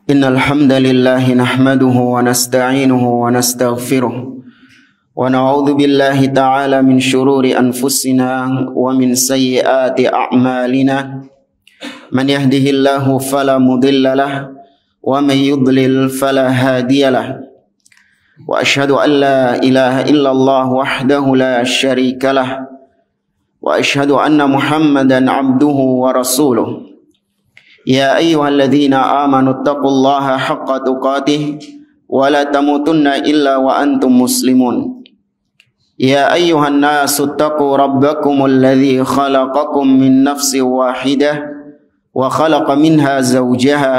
إن الحمد لله نحمده ونستعينه ونستغفره ونعوذ بالله تعالى من شرور أنفسنا ومن سيئات أعمالنا من يهده الله فلا مضل له ومن يضلل فلا هادي له وأشهد أن لا إله إلا الله وحده لا شريك له وأشهد أن محمدا عبده ورسوله يا أيها الذين آمنوا اتقوا الله حق تقاته ولا تموتن إلا وأنتم مسلمون يا أيها الناس اتقوا ربكم الذي خلقكم من نفس واحدة وخلق منها زوجها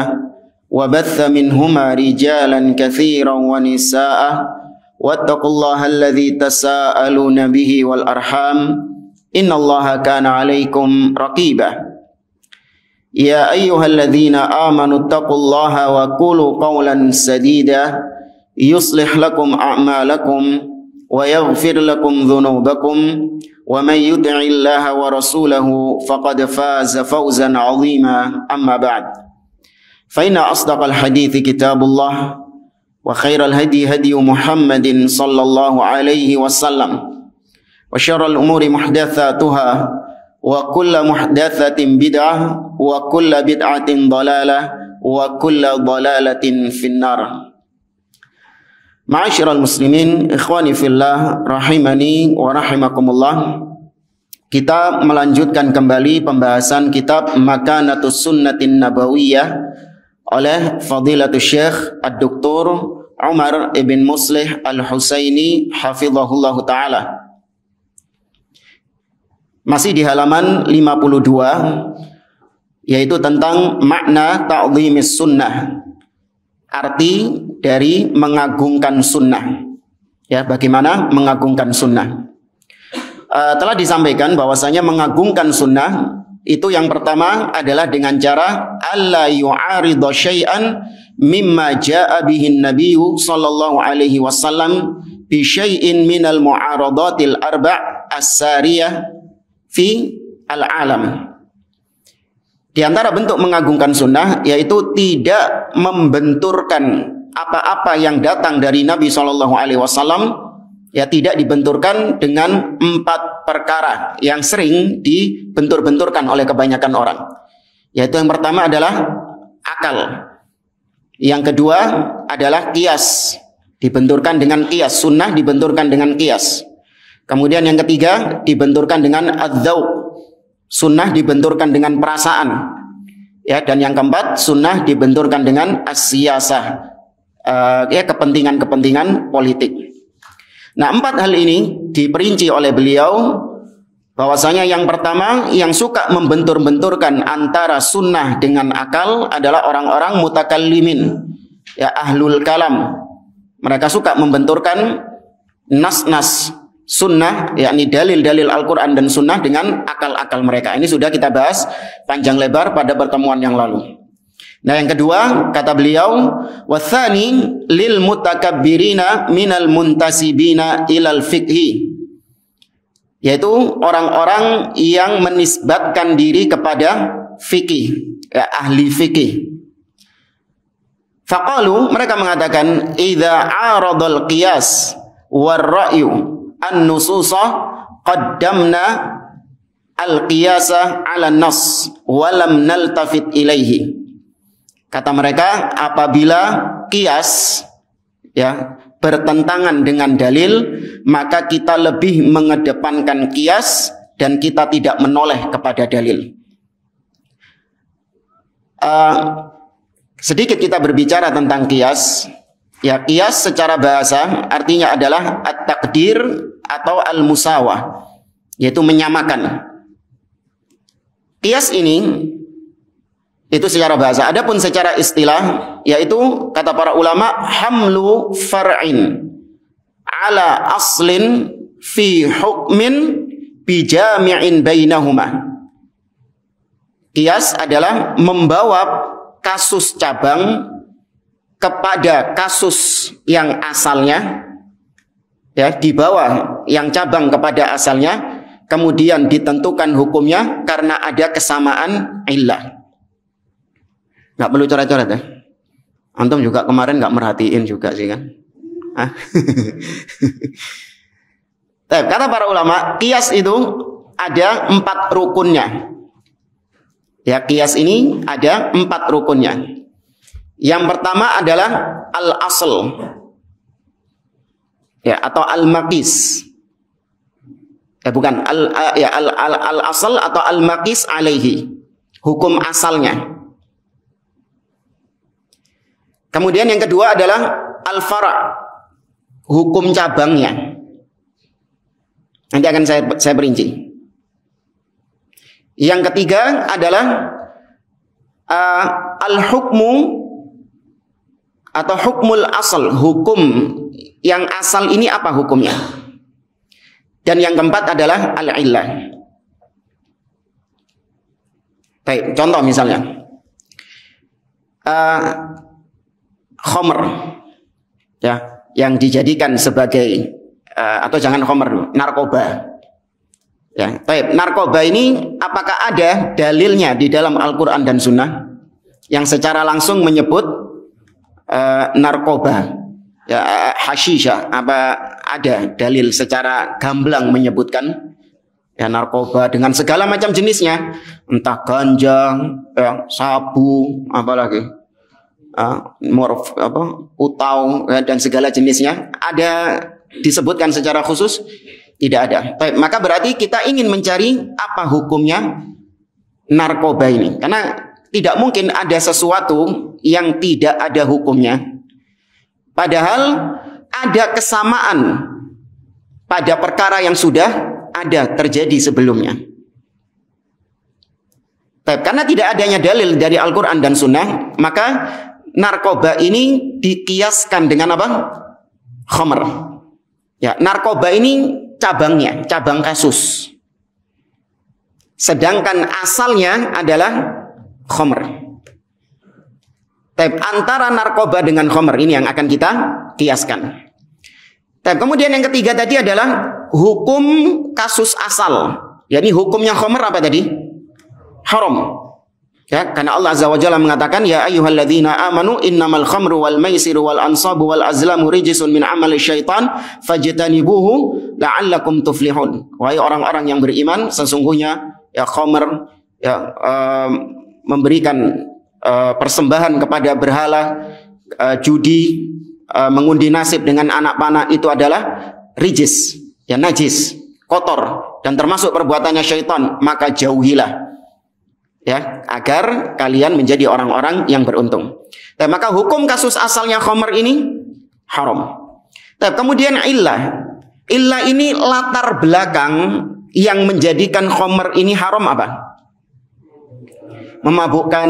وبث منهما رجالا كثيرا ونساء واتقوا الله الذي تساءلون به والأرحام إن الله كان عليكم رقيبا يا أيها الذين آمنوا اتقوا الله وقولوا قولا سديدا يصلح لكم أعمالكم ويغفر لكم ذنوبكم ومن يطع الله ورسوله فقد فاز فوزا عظيما أما بعد فإن أصدق الحديث كتاب الله وخير الهدي هدي محمد صلى الله عليه وسلم وشر الأمور محدثاتها وكل محدثة بدعة وكل بدعة ضلالة وكل ضلالة في النار. Ma'asyiral muslimin, ikhwani fillah, rahimani wa rahimakumullah. Kita melanjutkan kembali pembahasan kitab Makanatus Sunnatin Nabawiyah oleh Fadilatul Syekh Ad-Doktor Umar ibn Muslih Al-Husaini hafizahullahu ta'ala. Masih di halaman 52, yaitu tentang makna ta'dhimis sunnah, arti dari mengagungkan sunnah. Ya, bagaimana mengagungkan sunnah? Telah disampaikan bahwasanya mengagungkan sunnah itu yang pertama adalah dengan cara alla yu'aridha syai'an mimma ja'a bihin nabiyyu sallallahu alaihi wasallam bi syai'in minal mu'aradatil arba' as-sariyah fi al-alam. Di antara bentuk mengagungkan sunnah yaitu tidak membenturkan apa-apa yang datang dari Nabi SAW, ya, tidak dibenturkan dengan 4 perkara yang sering dibentur-benturkan oleh kebanyakan orang. Yaitu yang pertama adalah akal. Yang kedua adalah qiyas, dibenturkan dengan qiyas, sunnah dibenturkan dengan qiyas. Kemudian yang ketiga dibenturkan dengan adzauq, sunnah dibenturkan dengan perasaan. Ya, dan yang keempat sunnah dibenturkan dengan as-siyasah, ya, kepentingan-kepentingan politik. Nah, 4 hal ini diperinci oleh beliau bahwasanya yang pertama yang suka membentur-benturkan antara sunnah dengan akal adalah orang-orang mutakallimin, ya, ahlul kalam. Mereka suka membenturkan nas-nas sunnah, yakni dalil-dalil Al-Quran dan sunnah dengan akal-akal mereka. Ini sudah kita bahas panjang lebar pada pertemuan yang lalu. Nah, yang kedua kata beliau, wathani lil mutakabbirina minal muntasibina ilal fiqhi, yaitu orang-orang yang menisbatkan diri kepada fikih, ya, ahli fikih. Faqalu, mereka mengatakan, idza aradal qiyas war ra'yu an-nususa qaddamna al-qiyasa 'ala an-nass wa lam naltafit ilaihi. Kata mereka, apabila qiyas, ya, bertentangan dengan dalil, maka kita lebih mengedepankan qiyas dan kita tidak menoleh kepada dalil. Sedikit kita berbicara tentang qiyas. Ya, qiyas secara bahasa artinya adalah at-taqdir atau al-musawah, yaitu menyamakan. Qiyas ini itu secara bahasa. Adapun secara istilah, yaitu kata para ulama, hamlu far'in ala aslin fi hukmin bijami'in bainahuma. Qiyas adalah membawa kasus cabang kepada kasus yang asalnya, ya, dibawa yang cabang kepada asalnya, kemudian ditentukan hukumnya karena ada kesamaan illah. Nggak perlu coret-coret, ya. Antum juga kemarin nggak merhatiin juga sih kan? Kata para ulama, qiyas itu ada 4 rukunnya. Ya, qiyas ini ada 4 rukunnya. Yang pertama adalah al-asl, ya, atau al-maqis. Bukan al-asl atau al-maqis alaihi, hukum asalnya. Kemudian yang kedua adalah al-fara', hukum cabangnya. Nanti akan saya perinci. Yang ketiga adalah al-hukmu atau hukmul asal, hukum yang asal ini apa hukumnya. Dan yang keempat adalah al-illah. Baik, contoh misalnya khamr, ya, yang dijadikan sebagai atau jangan khamr dulu, narkoba. Ya, baik, narkoba ini apakah ada dalilnya di dalam Al-Qur'an dan Sunnah yang secara langsung menyebut narkoba, ya, hashisha, apa ada dalil secara gamblang menyebutkan ya narkoba dengan segala macam jenisnya, entah ganja, ya, sabu, apalagi morf, utau, ya, dan segala jenisnya ada disebutkan secara khusus? Tidak ada. Baik, maka berarti kita ingin mencari apa hukumnya narkoba ini, karena tidak mungkin ada sesuatu yang tidak ada hukumnya, padahal ada kesamaan pada perkara yang sudah ada terjadi sebelumnya. Baik, karena tidak adanya dalil dari Al-Quran dan Sunnah, maka narkoba ini dikiaskan dengan apa? Khamr. Ya, narkoba ini cabangnya, cabang kasus. Sedangkan asalnya adalah khamr. Antara narkoba dengan khamr ini yang akan kita kiaskan. Kemudian yang ketiga tadi adalah hukum kasus asal. Yani hukumnya khamr apa tadi? Haram. Ya, karena Allah Azza wa Jalla mengatakan, ya ayyuhalladzina amanu innamal khamru wal maisiru wal ansabu wal azlamu rijsun min amali syaitan fajtanibuhu la'allakum tuflihun. Wahai orang-orang yang beriman, sesungguhnya ya khamr, ya, memberikan persembahan kepada berhala, judi, mengundi nasib dengan anak panah, itu adalah rijis, ya, najis, kotor, dan termasuk perbuatannya syaitan, maka jauhilah, ya, agar kalian menjadi orang-orang yang beruntung. Maka hukum kasus asalnya khamr ini haram. Kemudian illah ini latar belakang yang menjadikan khamr ini haram apa? Memabukkan,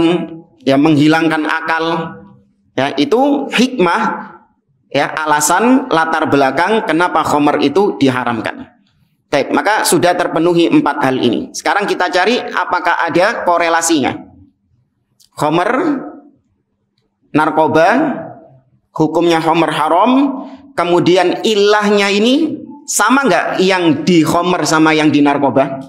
ya, menghilangkan akal, ya, itu hikmah, ya, alasan latar belakang kenapa khamr itu diharamkan. Baik, maka sudah terpenuhi 4 hal ini. Sekarang kita cari apakah ada korelasinya. Khamr, narkoba, hukumnya khamr haram, kemudian ilahnya ini sama nggak yang di khamr sama yang di narkoba?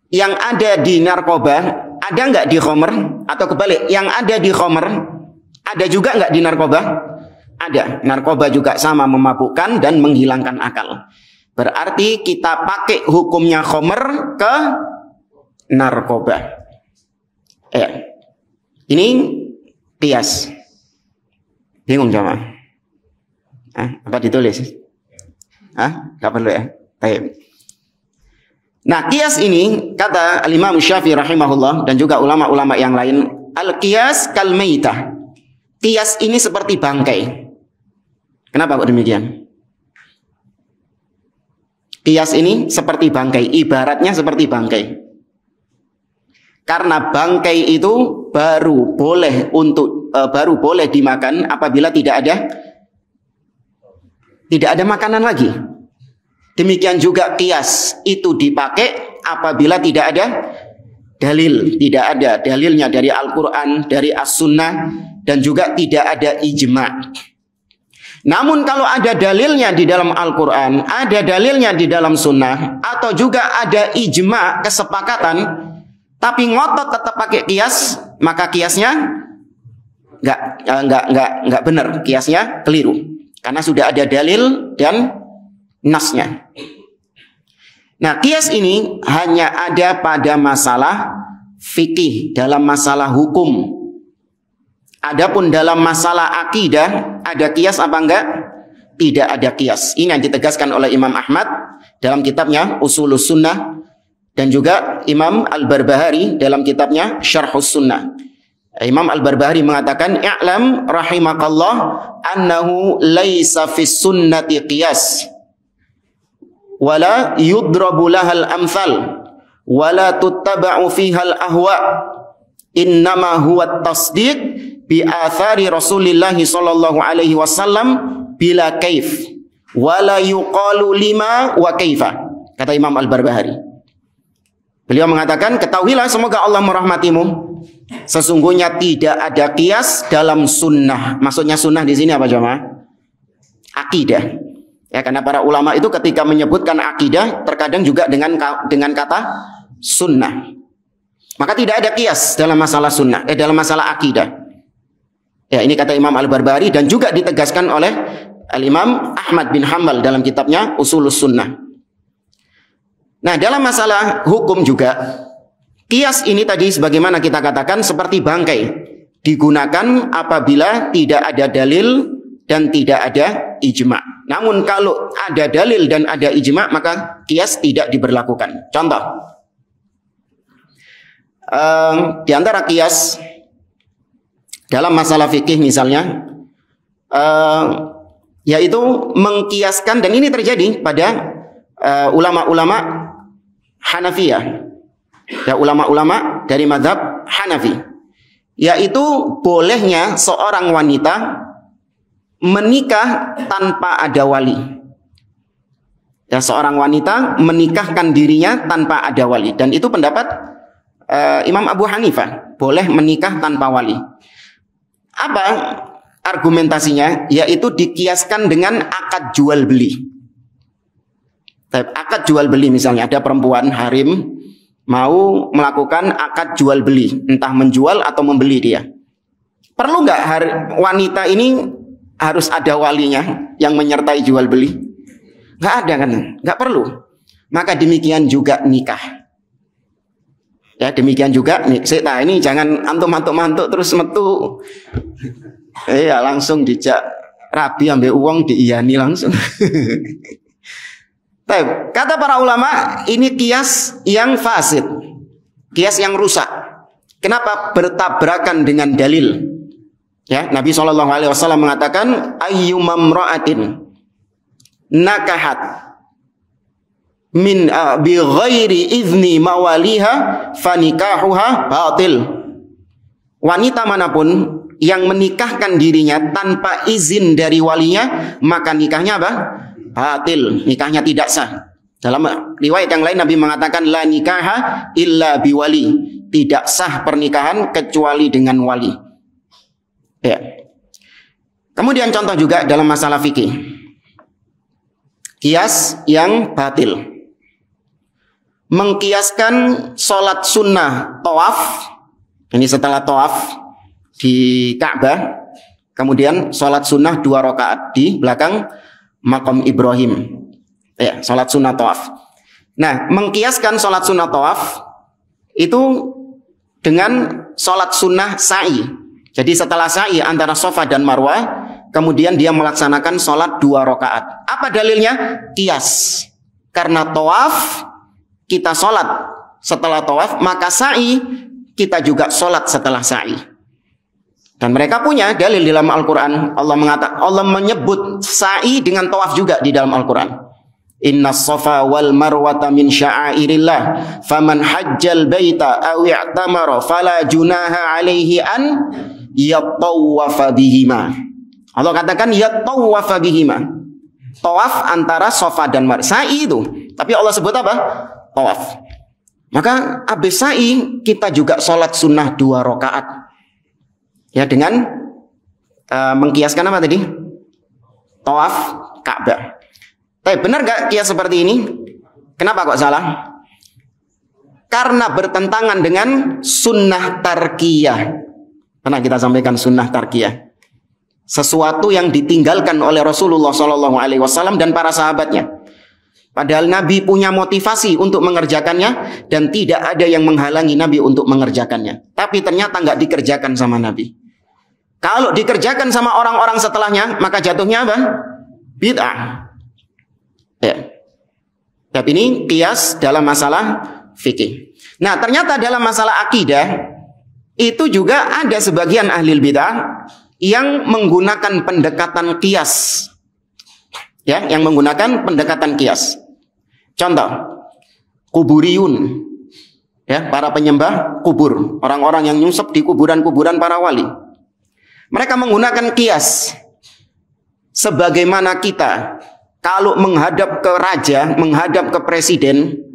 Yang ada di narkoba ada nggak di khamr? Atau kebalik, yang ada di khamr ada juga nggak di narkoba? Ada. Narkoba juga sama memabukkan dan menghilangkan akal. Berarti kita pakai hukumnya khamr ke narkoba. Ya. Ini qiyas. Bingung jamaah? Apa ditulis? Gak perlu ya? Baik. Nah, qiyas ini kata Al-Imam Syafi'i rahimahullah dan juga ulama-ulama yang lain, al-qiyas kal maitah. Qiyas ini seperti bangkai. Kenapa kok demikian? Qiyas ini seperti bangkai, ibaratnya seperti bangkai. Karena bangkai itu baru boleh dimakan apabila tidak ada makanan lagi. Demikian juga qiyas itu dipakai apabila tidak ada dalil, tidak ada dalilnya dari Al-Quran, dari As-Sunnah, dan juga tidak ada ijma'. Namun kalau ada dalilnya di dalam Al-Quran, ada dalilnya di dalam Sunnah, atau juga ada ijma', kesepakatan, tapi ngotot tetap pakai qiyas, maka qiyasnya nggak benar, kiasnya keliru karena sudah ada dalil dan nasnya. Nah, kias ini hanya ada pada masalah fikih, dalam masalah hukum. Adapun dalam masalah akidah ada kias apa enggak? Tidak ada kias. Ini yang ditegaskan oleh Imam Ahmad dalam kitabnya Ushulus Sunnah dan juga Imam Al-Barbahari dalam kitabnya Syarhus Sunnah. Imam Al-Barbahari mengatakan, "I'lam rahimakallah annahu laisa fis sunnati qiyas wala yudrabu lahal amthal wala tuttaba'u fihal ahwa innama huwa tasdiq bi athari Rasulillah sallallahu alaihi wasallam bila kaif wala yuqalu lima wa kaifa." Kata Imam Al-Barbahari. Beliau mengatakan, ketahuilah semoga Allah merahmatimu, sesungguhnya tidak ada kias dalam sunnah. Maksudnya sunnah di sini apa jemaah? Akidah. Ya, karena para ulama itu ketika menyebutkan akidah terkadang juga dengan kata sunnah. Maka tidak ada kias dalam masalah sunnah, dalam masalah akidah. Ya, ini kata Imam Al-Barbahari dan juga ditegaskan oleh Al-Imam Ahmad bin Hanbal dalam kitabnya Ushulus Sunnah. Nah, dalam masalah hukum juga, kias ini tadi sebagaimana kita katakan seperti bangkai, digunakan apabila tidak ada dalil dan tidak ada ijma. Namun kalau ada dalil dan ada ijma, maka kias tidak diberlakukan. Contoh, di antara kias dalam masalah fikih misalnya, yaitu mengkiaskan, dan ini terjadi pada ulama-ulama Hanafiyah, ya, ulama-ulama dari mazhab Hanafi, yaitu bolehnya seorang wanita menikah tanpa ada wali. Ya, seorang wanita menikahkan dirinya tanpa ada wali, dan itu pendapat Imam Abu Hanifah, boleh menikah tanpa wali. Apa argumentasinya? Yaitu dikiaskan dengan akad jual beli. Akad jual beli, misalnya ada perempuan harim mau melakukan akad jual beli, entah menjual atau membeli dia. Perlu nggak wanita ini harus ada walinya yang menyertai jual beli? Nggak ada kan? Nggak perlu. Maka demikian juga nikah. Ya, demikian juga nih. Nah, ini jangan antum-mantuk terus metu. Ya, langsung dijak rabi ambil uang diiyani langsung. Kata para ulama, ini kias yang fasid, kias yang rusak. Kenapa? Bertabrakan dengan dalil. Ya, Nabi SAW mengatakan, ayyumamra'atin nakahat min bi ghairi izni mawaliha fanikahuha batil. Wanita manapun yang menikahkan dirinya tanpa izin dari walinya, maka nikahnya apa? Batil, nikahnya tidak sah. Dalam riwayat yang lain Nabi mengatakan la nikaha illa biwali, tidak sah pernikahan kecuali dengan wali. Ya. Kemudian contoh juga dalam masalah fikih, kias yang batil, mengkiaskan sholat sunnah tawaf. Ini setelah tawaf di Ka'bah, kemudian sholat sunnah 2 rakaat di belakang Maqam Ibrahim, ya, sholat sunnah tawaf. Nah, mengkiaskan sholat sunnah tawaf itu dengan sholat sunnah sa'i. Jadi setelah sa'i antara Safa dan Marwah, kemudian dia melaksanakan sholat 2 rakaat. Apa dalilnya? Kias. Karena tawaf kita sholat setelah tawaf, maka sa'i kita juga sholat setelah sa'i. Dan mereka punya dalil di dalam Al-Quran. Allah menyebut sa'i dengan tawaf juga di dalam Al-Quran. Inna safa wal marwata min sya'airillah faman hajjal baita aw i'tamara fala junaha alaihi an yatawwafa bihima. Allah katakan yatawwafa bihima. Tawaf antara Safa dan Marwah. Sa'i itu. Tapi Allah sebut apa? Tawaf. Maka habis sa'i kita juga sholat sunnah 2 rakaat. Ya, dengan mengkiaskan apa tadi? Tawaf Ka'bah. Tapi benar gak kias seperti ini? Kenapa kok salah? Karena bertentangan dengan sunnah tarkiyah. Pernah kita sampaikan sunnah tarkiyah. Sesuatu yang ditinggalkan oleh Rasulullah SAW dan para sahabatnya. Padahal Nabi punya motivasi untuk mengerjakannya dan tidak ada yang menghalangi Nabi untuk mengerjakannya. Tapi ternyata nggak dikerjakan sama Nabi. Kalau dikerjakan sama orang-orang setelahnya, maka jatuhnya apa? Bid'ah. Ya. Tapi ini qiyas dalam masalah fikih. Nah, ternyata dalam masalah akidah itu juga ada sebagian ahli bid'ah yang menggunakan pendekatan qiyas. Ya, yang menggunakan pendekatan qiyas. Contoh, kuburiyun. Ya, para penyembah kubur, orang-orang yang nyusup di kuburan-kuburan para wali. Mereka menggunakan qiyas. Sebagaimana kita kalau menghadap ke raja, menghadap ke presiden,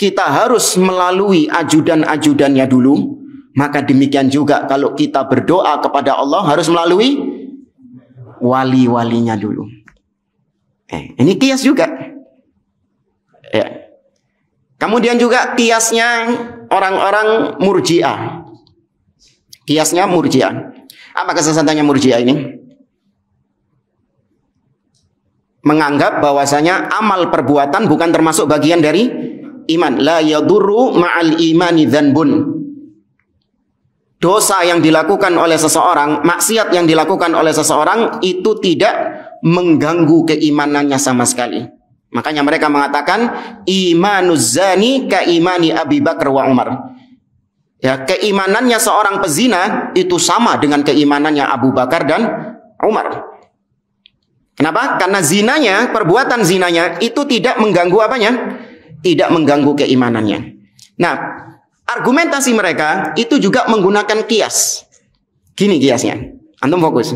kita harus melalui ajudan-ajudannya dulu. Maka demikian juga kalau kita berdoa kepada Allah harus melalui wali-walinya dulu. Ini qiyas juga. Ya. Kemudian juga qiyasnya orang-orang Murji'ah. Qiyasnya Murji'ah. Apa kesesatannya Murji'ah ini? Menganggap bahwasanya amal perbuatan bukan termasuk bagian dari iman. La yadurru ma'al imani dzanbun. Dosa yang dilakukan oleh seseorang, maksiat yang dilakukan oleh seseorang itu tidak mengganggu keimanannya sama sekali. Makanya mereka mengatakan imanuz zani ka imani Abi Bakar wa Umar. Ya, keimanannya seorang pezina itu sama dengan keimanannya Abu Bakar dan Umar. Kenapa? Karena zinanya, perbuatan zinanya itu tidak mengganggu apanya? Tidak mengganggu keimanannya. Nah, argumentasi mereka itu juga menggunakan qiyas. Gini qiyasnya. Antum fokus.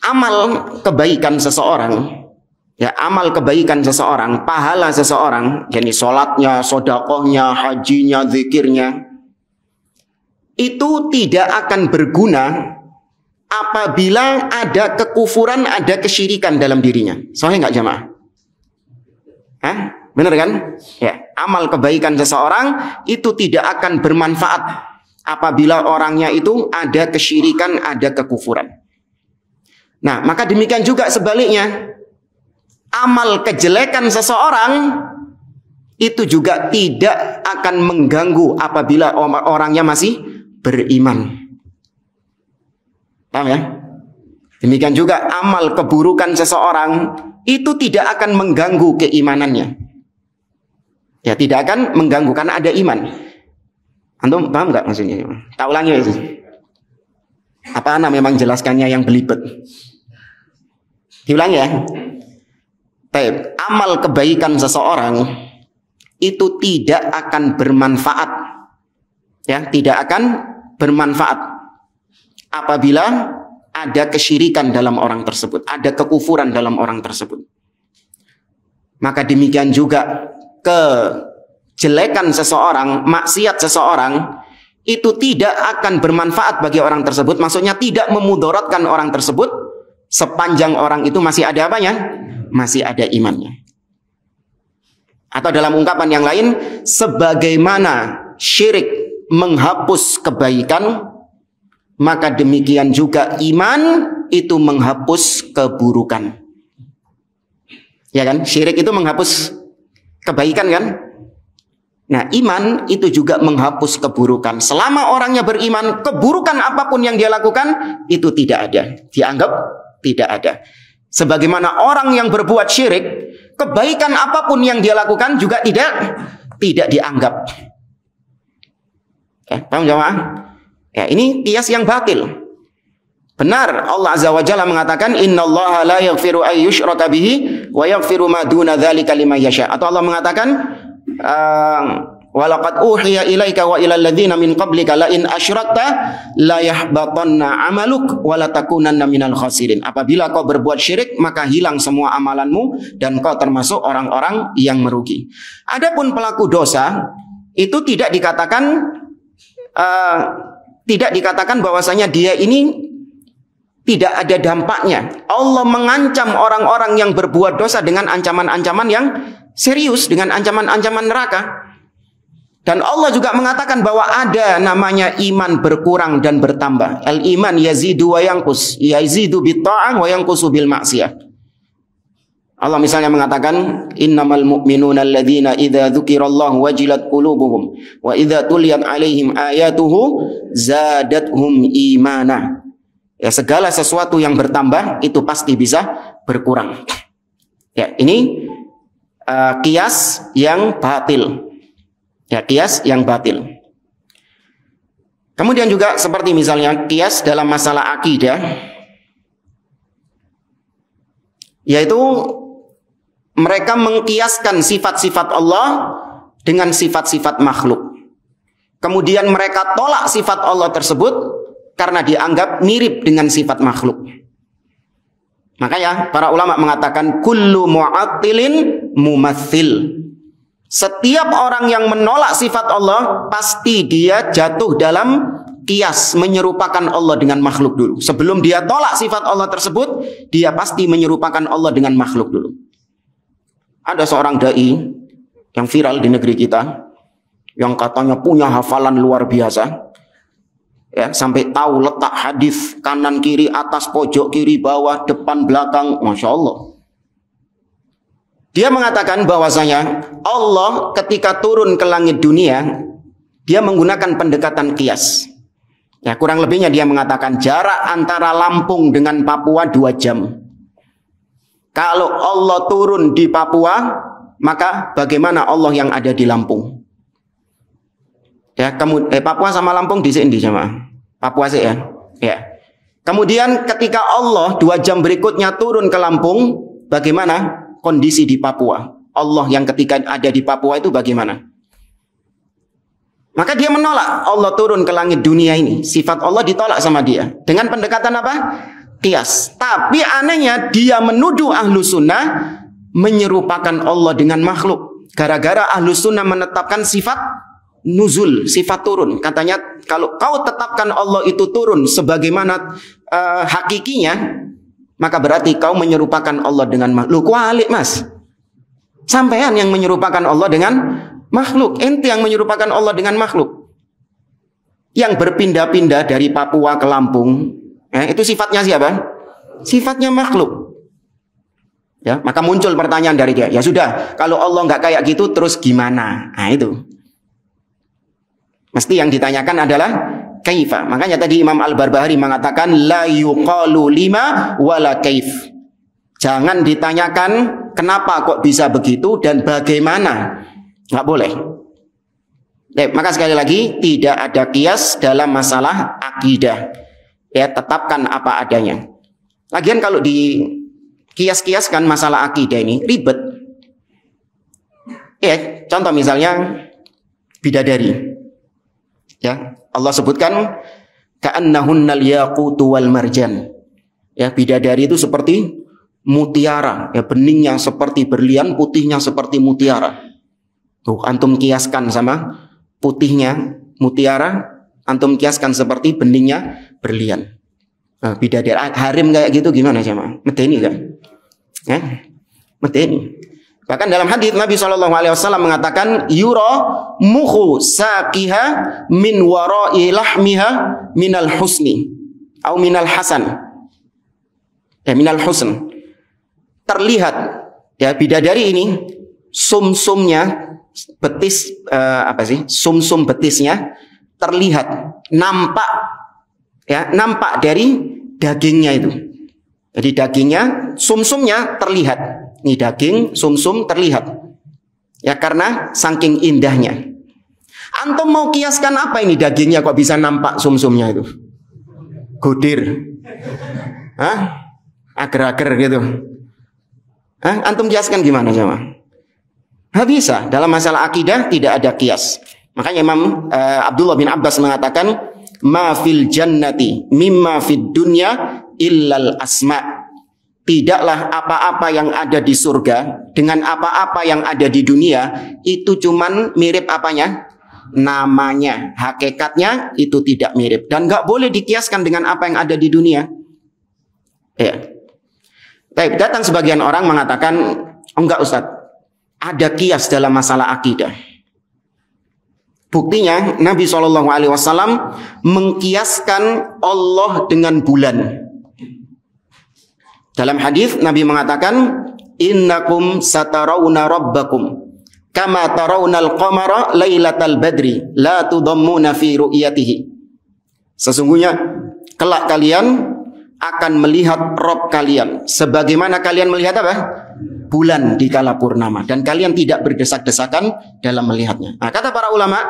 Amal kebaikan seseorang, ya amal kebaikan seseorang, pahala seseorang, yakni sholatnya, sodakohnya, hajinya, zikirnya, itu tidak akan berguna apabila ada kekufuran, ada kesyirikan dalam dirinya. Soalnya nggak jamaah? Hah? Benar kan? Ya, amal kebaikan seseorang itu tidak akan bermanfaat apabila orangnya itu ada kesyirikan, ada kekufuran. Nah, maka demikian juga sebaliknya. Amal kejelekan seseorang itu juga tidak akan mengganggu apabila orangnya masih beriman. Paham ya? Demikian juga amal keburukan seseorang itu tidak akan mengganggu keimanannya. Ya, tidak akan mengganggu karena ada iman. Antum paham nggak maksudnya? Tak ulangi ya. Apa ana memang jelaskannya yang belibet? Diulangi ya. Baik, amal kebaikan seseorang itu tidak akan bermanfaat. Ya, tidak akan bermanfaat apabila ada kesyirikan dalam orang tersebut, ada kekufuran dalam orang tersebut. Maka demikian juga kejelekan seseorang, maksiat seseorang itu tidak akan bermanfaat bagi orang tersebut. Maksudnya tidak memudaratkan orang tersebut sepanjang orang itu masih ada apanya? Masih ada imannya. Atau dalam ungkapan yang lain, sebagaimana syirik menghapus kebaikan, maka demikian juga iman itu menghapus keburukan. Ya kan? Syirik itu menghapus kebaikan kan? Nah, iman itu juga menghapus keburukan. Selama orangnya beriman, keburukan apapun yang dia lakukan itu tidak ada. Dianggap tidak ada. Sebagaimana orang yang berbuat syirik, kebaikan apapun yang dia lakukan juga tidak dianggap. Ya, paham jemaah? Ya, ini qiyas yang batil. Benar, Allah Azza wa Jalla mengatakan innallaha la yaghfiru ay yushraka bihi wa yaghfiru ma duna dzalika liman yasha. Atau Allah mengatakan walaqad uhiya ilaika wa ilal ladzina min qablika la in asyrakta la yahbatanna amaluk wa la takunanna minal khasirin. Apabila kau berbuat syirik maka hilang semua amalanmu dan kau termasuk orang-orang yang merugi. Adapun pelaku dosa itu tidak dikatakan bahwasanya dia ini tidak ada dampaknya. Allah mengancam orang-orang yang berbuat dosa dengan ancaman-ancaman yang serius, dengan ancaman-ancaman neraka. Dan Allah juga mengatakan bahwa ada namanya iman berkurang dan bertambah. Al-iman yazidu wa yanqus, yazidu bit-ta'ah wa yanqusu bil ma'siyah. Allah misalnya mengatakan innamal mu'minuna alladzina idza dzukirallahu wajilat qulubuhum wa idza tuliyat alaihim ayatuhu zadatuhum imana. Ya, segala sesuatu yang bertambah itu pasti bisa berkurang. Ya, ini qiyas yang batil. Ya, qiyas yang batil. Kemudian juga seperti misalnya qiyas dalam masalah akidah, yaitu mereka mengkiaskan sifat-sifat Allah dengan sifat-sifat makhluk. Kemudian mereka tolak sifat Allah tersebut karena dianggap mirip dengan sifat makhluk. Makanya para ulama mengatakan kullu mu'attilin mumatsil. Setiap orang yang menolak sifat Allah pasti dia jatuh dalam qiyas, menyerupakan Allah dengan makhluk dulu. Sebelum dia tolak sifat Allah tersebut, dia pasti menyerupakan Allah dengan makhluk dulu. Ada seorang dai yang viral di negeri kita, yang katanya punya hafalan luar biasa, ya, sampai tahu letak hadis kanan kiri, atas pojok kiri, bawah, depan belakang, masya Allah. Dia mengatakan bahwasanya Allah ketika turun ke langit dunia, dia menggunakan pendekatan qiyas. Ya, kurang lebihnya dia mengatakan jarak antara Lampung dengan Papua 2 jam. Kalau Allah turun di Papua, maka bagaimana Allah yang ada di Lampung? Ya, Papua sama Lampung di sini sama. Papua sih ya. Ya. Kemudian ketika Allah 2 jam berikutnya turun ke Lampung, bagaimana kondisi di Papua? Allah yang ketika ada di Papua itu bagaimana? Maka dia menolak Allah turun ke langit dunia ini. Sifat Allah ditolak sama dia. Dengan pendekatan apa? Qiyas. Tapi anehnya dia menuduh ahlu sunnah menyerupakan Allah dengan makhluk. Gara-gara ahlu sunnah menetapkan sifat nuzul, sifat turun. Katanya kalau kau tetapkan Allah itu turun sebagaimana hakikinya, maka berarti kau menyerupakan Allah dengan makhluk. Kualik mas, sampean yang menyerupakan Allah dengan makhluk. Ente yang menyerupakan Allah dengan makhluk. Yang berpindah-pindah dari Papua ke Lampung, itu sifatnya siapa? Sifatnya makhluk. Ya, maka muncul pertanyaan dari dia. Ya sudah, kalau Allah nggak kayak gitu, terus gimana? Nah itu. Mesti yang ditanyakan adalah kaifa. Makanya tadi Imam Al-Barbahari mengatakan la yuqalu lima wala kaif. Jangan ditanyakan kenapa kok bisa begitu dan bagaimana. Nggak boleh. Maka sekali lagi tidak ada qiyas dalam masalah akidah. Ya, tetapkan apa adanya. Lagian kalau di kias-kiaskan masalah akidah ini ribet. Ya, contoh misalnya bidadari. Ya, Allah sebutkan ka'annahunnal yaqutu wal marjan. Ya, bidadari itu seperti mutiara, ya, beningnya seperti berlian, putihnya seperti mutiara. Tuh, antum kiaskan sama putihnya mutiara, antum kiaskan seperti beningnya berlian. Nah, bidadari harim kayak gitu gimana sama? Medeni kan? Ya, medeni. Bahkan dalam hadis Nabi SAW mengatakan yura muhu saqiha min wara'i lahmiha minal husni atau minal hasan. Ya, minal husn. Terlihat ya bidadari ini sumsumnya betis sumsum betisnya terlihat, nampak ya, nampak dari dagingnya itu. Jadi dagingnya, sumsumnya terlihat. Ini daging, sumsum terlihat. Ya karena saking indahnya. Antum mau kiaskan apa ini dagingnya kok bisa nampak sumsumnya itu? Godir. Hah? Ager-ager gitu. Hah? Antum kiaskan gimana coba? Nggak bisa. Dalam masalah akidah tidak ada kias. Makanya Imam Abdullah bin Abbas mengatakan ma fil jannati mimma fid dunya illal asma'. Tidaklah apa-apa yang ada di surga dengan apa-apa yang ada di dunia itu cuman mirip apanya? Namanya. Hakikatnya itu tidak mirip dan nggak boleh dikiaskan dengan apa yang ada di dunia. Ya. Baik, datang sebagian orang mengatakan, enggak Ustaz, ada kias dalam masalah akidah. Buktinya Nabi SAW mengkiaskan Allah dengan bulan. Dalam hadis Nabi mengatakan, innakum satarawna rabbakum kama tarawnal qamara lailatal badri la tudammuna fi ru'yatihi. Sesungguhnya kelak kalian akan melihat Rabb kalian sebagaimana kalian melihat apa? Bulan di kala purnama, dan kalian tidak berdesak-desakan dalam melihatnya. Nah, kata para ulama,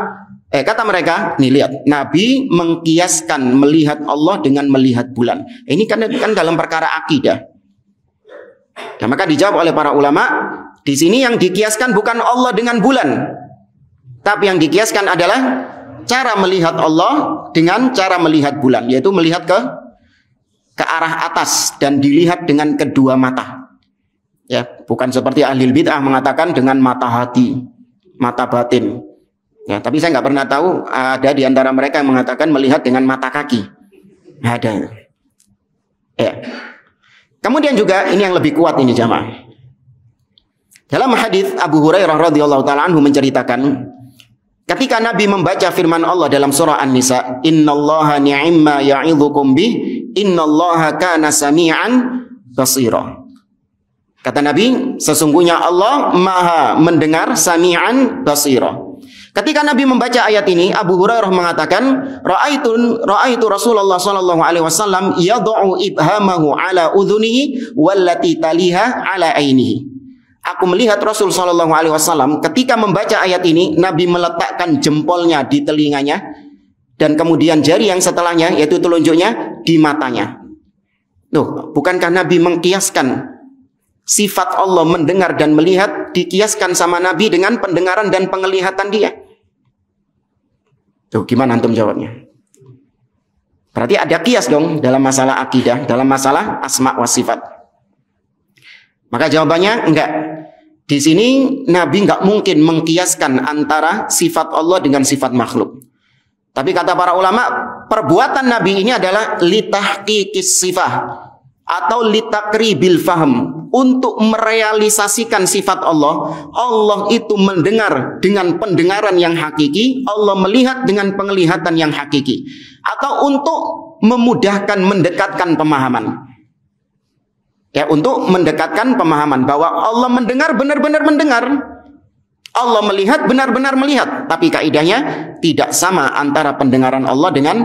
kata mereka, nih lihat, Nabi mengkiaskan melihat Allah dengan melihat bulan. Ini kan dalam perkara akidah. Dan maka dijawab oleh para ulama, di sini yang dikiaskan bukan Allah dengan bulan, tapi yang dikiaskan adalah cara melihat Allah dengan cara melihat bulan, yaitu melihat ke arah atas dan dilihat dengan kedua mata. Ya, bukan seperti ahli bid'ah mengatakan dengan mata hati, mata batin. Ya, tapi saya nggak pernah tahu ada di antara mereka yang mengatakan melihat dengan mata kaki. Ada. Ya. Kemudian juga ini yang lebih kuat ini jamaah. Dalam hadis Abu Hurairah radhiyallahu taala anhu menceritakan, ketika Nabi membaca firman Allah dalam surah An-Nisa, innallaha ni'imma ya'idzukum bih, innallaha kana sami'an basira. Kata Nabi, sesungguhnya Allah maha mendengar, sami'an basira. Ketika Nabi membaca ayat ini, Abu Hurairah mengatakan, Ra'aitu Rasulullah sallallahu alaihi wasallam yad'u ibhamahu ala udhunihi wallati taliha ala ainihi. Aku melihat Rasul sallallahu alaihi wasallam ketika membaca ayat ini, Nabi meletakkan jempolnya di telinganya dan kemudian jari yang setelahnya yaitu telunjuknya di matanya. Loh, bukankah Nabi mengkiaskan sifat Allah mendengar dan melihat dikiaskan sama Nabi dengan pendengaran dan penglihatan dia? Tuh, gimana antum jawabnya? Berarti ada kias dong dalam masalah akidah, dalam masalah asma wa sifat. Maka jawabannya enggak. Di sini Nabi enggak mungkin mengkiaskan antara sifat Allah dengan sifat makhluk. Tapi kata para ulama, perbuatan Nabi ini adalah litahqiqis sifah atau litakribil faham, untuk merealisasikan sifat Allah. Allah itu mendengar dengan pendengaran yang hakiki, Allah melihat dengan penglihatan yang hakiki, atau untuk memudahkan, mendekatkan pemahaman. Ya, untuk mendekatkan pemahaman bahwa Allah mendengar, benar-benar mendengar, Allah melihat, benar-benar melihat. Tapi kaidahnya tidak sama antara pendengaran Allah dengan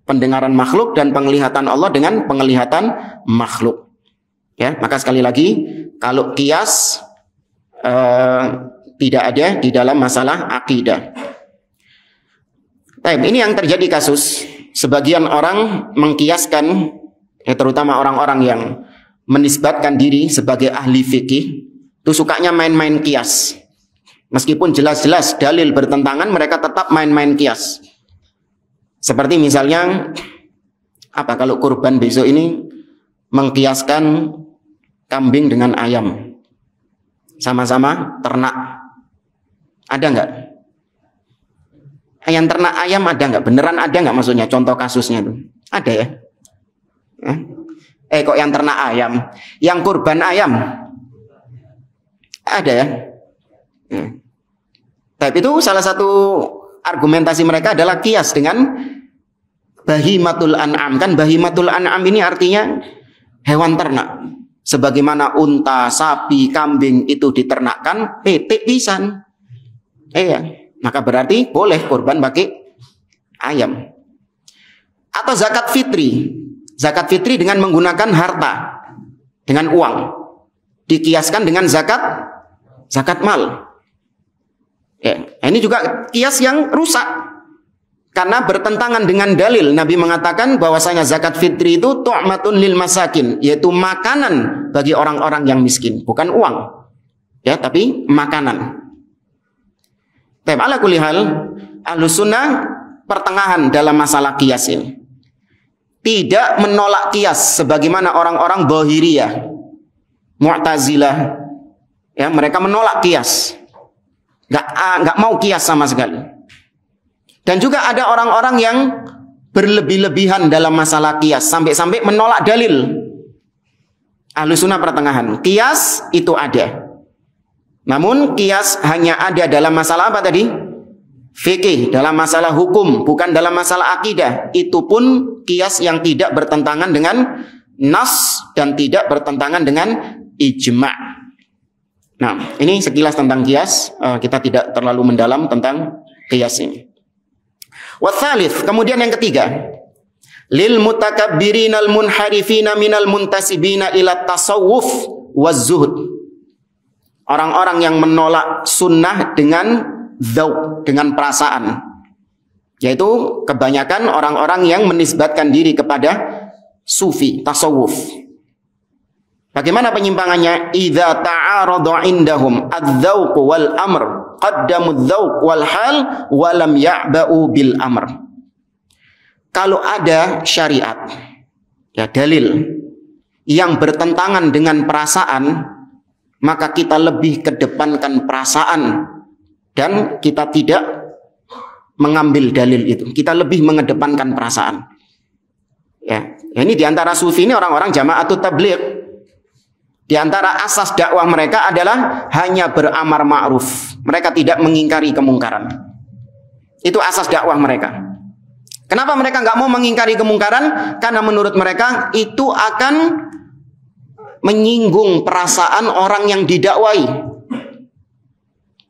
pendengaran makhluk dan penglihatan Allah dengan penglihatan makhluk. Ya, maka sekali lagi, kalau kias tidak ada di dalam masalah akidah. Ini yang terjadi kasus, sebagian orang mengkiaskan, ya terutama orang-orang yang menisbatkan diri sebagai ahli fikih, itu sukanya main-main kias. Meskipun jelas-jelas dalil bertentangan, mereka tetap main-main kias. Seperti misalnya, apa kalau kurban besok ini mengkiaskan kambing dengan ayam, sama-sama ternak, ada nggak? Yang ternak ayam ada nggak? Beneran ada nggak maksudnya? Contoh kasusnya itu ada ya? Kok yang ternak ayam, yang kurban ayam ada ya? Tapi itu salah satu argumentasi mereka adalah kias dengan bahimatul an'am. Kan bahimatul an'am ini artinya hewan ternak. Sebagaimana unta, sapi, kambing itu diternakkan, petik pisan. Ya, maka berarti boleh kurban pakai ayam. Atau zakat fitri. Zakat fitri dengan menggunakan harta, dengan uang. Dikiaskan dengan zakat mal. Ya, ini juga kias yang rusak. Karena bertentangan dengan dalil. Nabi mengatakan bahwasanya zakat fitri itu tu'matun lil masakin, yaitu makanan bagi orang-orang yang miskin, bukan uang. Ya, tapi makanan. Ala kulli hal, Ahlus Sunnah pertengahan dalam masalah kias ini. Tidak menolak kias sebagaimana orang-orang Dhahiriyah, Mu'tazilah. Ya, mereka menolak kias. Nggak mau kias sama sekali. Dan juga ada orang-orang yang berlebih-lebihan dalam masalah kias, sampai-sampai menolak dalil. Ahlus Sunnah pertengahan, kias itu ada. Namun kias hanya ada dalam masalah apa tadi? fikih, dalam masalah hukum, bukan dalam masalah akidah, itu pun kias yang tidak bertentangan dengan nas dan tidak bertentangan dengan ijma'. Nah, ini sekilas tentang kias. Kita tidak terlalu mendalam tentang kias ini. Watsalits, kemudian yang ketiga, lil mutakabbirinal munharifina minal muntasibina ila tasawuf waz zuhud. Orang-orang yang menolak sunnah dengan dzauq, dengan perasaan. Yaitu kebanyakan orang-orang yang menisbatkan diri kepada sufi, tasawuf. Bagaimana penyimpangannya? Idza ta'arada indahum adz-dzauq wal amr, qaddamu adz-dzauq wal hal wa lam ya'ba'u bil amr. Kalau ada syariat, ya dalil yang bertentangan dengan perasaan, maka kita lebih kedepankan perasaan dan kita tidak mengambil dalil itu. Kita lebih mengedepankan perasaan. Ya, ini diantara sufi ini orang-orang jama'atut tabligh. Di antara asas dakwah mereka adalah hanya beramar ma'ruf. Mereka tidak mengingkari kemungkaran. Itu asas dakwah mereka. Kenapa mereka nggak mau mengingkari kemungkaran? Karena menurut mereka itu akan menyinggung perasaan orang yang didakwai.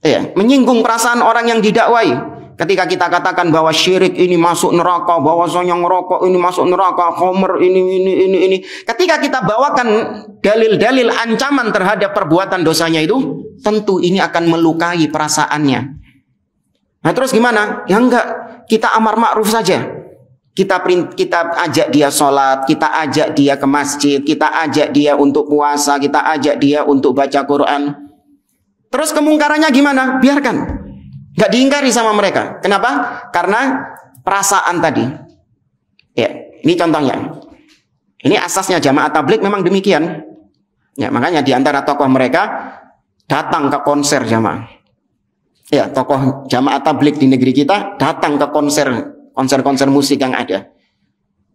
Ya, menyinggung perasaan orang yang didakwai. Ketika kita katakan bahwa syirik ini masuk neraka, bahwasanya ngerokok ini masuk neraka, khamr ini. Ketika kita bawakan dalil-dalil ancaman terhadap perbuatan dosanya itu, tentu ini akan melukai perasaannya. Nah, terus gimana? Ya enggak, kita amar ma'ruf saja. Kita ajak dia sholat, kita ajak dia ke masjid, kita ajak dia untuk puasa, kita ajak dia untuk baca Quran. Terus kemungkarannya gimana? Biarkan. Nggak diingkari sama mereka. Kenapa? Karena perasaan tadi. Ya, ini contohnya. Ini asasnya jamaah tabligh memang demikian. Ya, makanya di antara tokoh mereka datang ke konser jamaah. Ya, tokoh jamaah tabligh di negeri kita datang ke konser musik yang ada.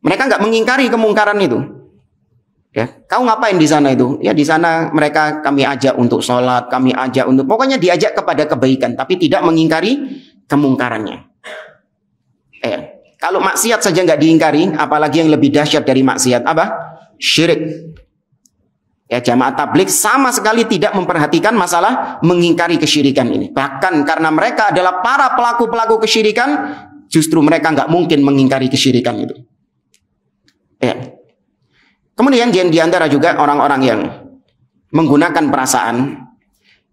Mereka nggak mengingkari kemungkaran itu. Ya, kau ngapain di sana itu? Ya, di sana mereka kami ajak untuk sholat, kami ajak untuk, pokoknya diajak kepada kebaikan, tapi tidak mengingkari kemungkarannya. Kalau maksiat saja nggak diingkari, apalagi yang lebih dahsyat dari maksiat apa? Syirik. Ya, jamaah tabligh sama sekali tidak memperhatikan masalah mengingkari kesyirikan ini. Bahkan karena mereka adalah para pelaku-pelaku kesyirikan, justru mereka nggak mungkin mengingkari kesyirikan itu. Ya. Kemudian di antara juga orang-orang yang menggunakan perasaan,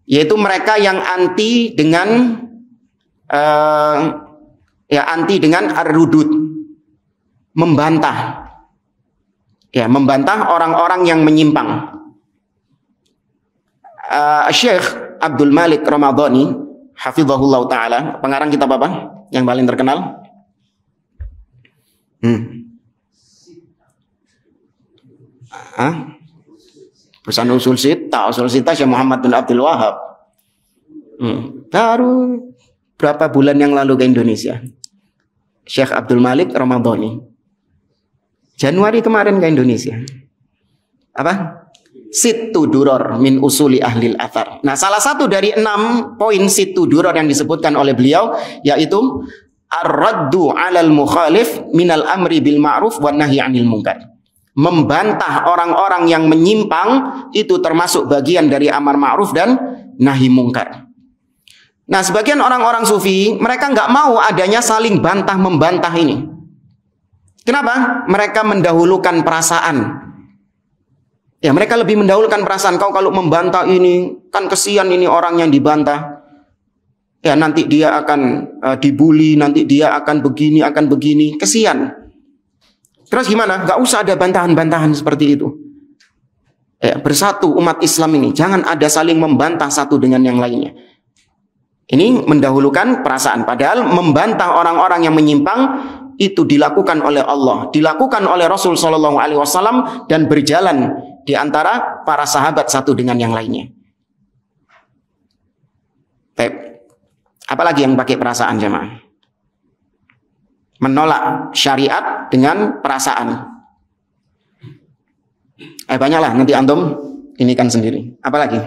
yaitu mereka yang anti dengan ar-rudud, membantah. Ya, membantah orang-orang yang menyimpang. Syekh Abdul Malik Ramadhani, hafizahullah taala, pengarang kitab apa? Yang paling terkenal? Pesan usul sita Syekh Muhammad bin Abdul Wahab. Baru berapa bulan yang lalu ke Indonesia. Syekh Abdul Malik Ramadhani. Januari kemarin ke Indonesia. Apa? Sittu duror min usuli ahlil athar. Nah, salah satu dari 6 poin sittu duror yang disebutkan oleh beliau yaitu ar-raddu 'alal mukhalif minal amri bil ma'ruf wan nahyi 'anil munkar. Membantah orang-orang yang menyimpang itu termasuk bagian dari amar ma'ruf dan nahi mungkar. Nah, sebagian orang-orang sufi mereka nggak mau adanya saling bantah-membantah ini. Kenapa? Mereka mendahulukan perasaan. Ya, mereka lebih mendahulukan perasaan. Kau kalau membantah ini, kan kesian ini orang yang dibantah. Ya, nanti dia akan dibully, nanti dia akan begini, kesian. Terus gimana? Gak usah ada bantahan-bantahan seperti itu. Ya, bersatu umat Islam ini, jangan ada saling membantah satu dengan yang lainnya. Ini mendahulukan perasaan. Padahal membantah orang-orang yang menyimpang itu dilakukan oleh Allah, dilakukan oleh Rasul Shallallahu Alaihi Wasallam dan berjalan di antara para sahabat satu dengan yang lainnya. Baik. Apalagi yang pakai perasaan jemaah? Menolak syariat dengan perasaan. Banyaklah, nanti antum ini kan sendiri. Apalagi?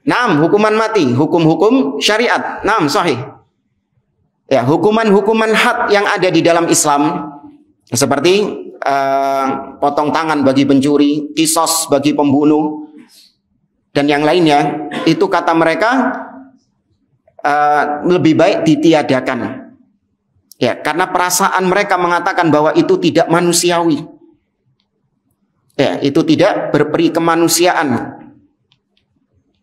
Naam, hukuman mati, hukum-hukum syariat. Naam, sahih. Ya, hukuman-hukuman had yang ada di dalam Islam seperti potong tangan bagi pencuri, kisos bagi pembunuh, dan yang lainnya, itu kata mereka lebih baik ditiadakan. Ya, karena perasaan mereka mengatakan bahwa itu tidak manusiawi. Ya, itu tidak berperi kemanusiaan.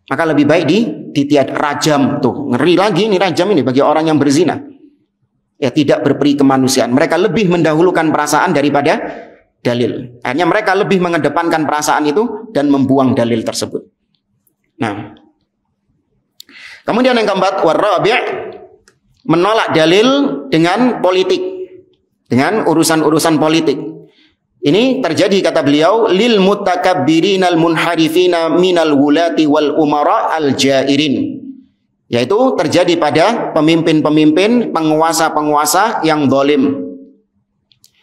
Maka lebih baik ditiadakan. Rajam tuh, ngeri lagi ini rajam ini bagi orang yang berzina. Ya, tidak berperi kemanusiaan. Mereka lebih mendahulukan perasaan daripada dalil. Akhirnya mereka lebih mengedepankan perasaan itu dan membuang dalil tersebut. Nah, kemudian yang keempat, warabi', menolak dalil dengan politik, dengan urusan-urusan politik. Ini terjadi kata beliau lil mutakabbirinal munharifina minal wulati wal umara al jairin. Yaitu terjadi pada pemimpin-pemimpin, penguasa-penguasa yang zalim.